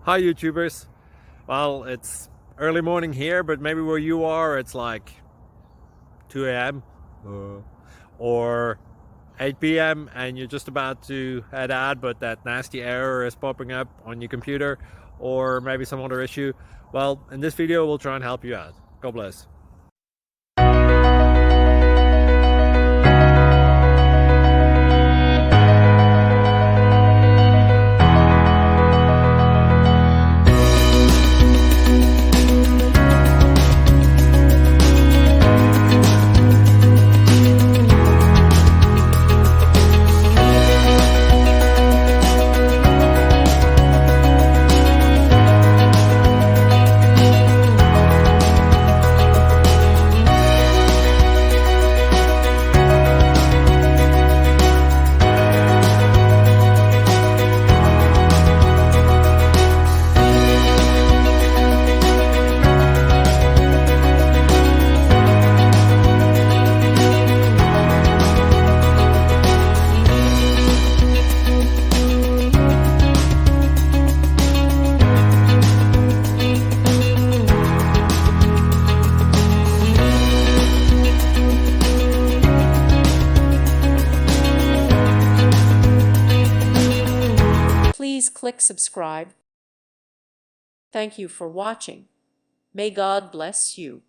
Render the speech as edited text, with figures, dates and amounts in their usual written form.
Hi YouTubers. Well, it's early morning here, but maybe where you are it's like 2 a.m. or 8 p.m. and you're just about to head out, but that nasty error is popping up on your computer, or maybe some other issue. Well, in this video we'll try and help you out. God bless. Please click subscribe. Thank you for watching. May God bless you.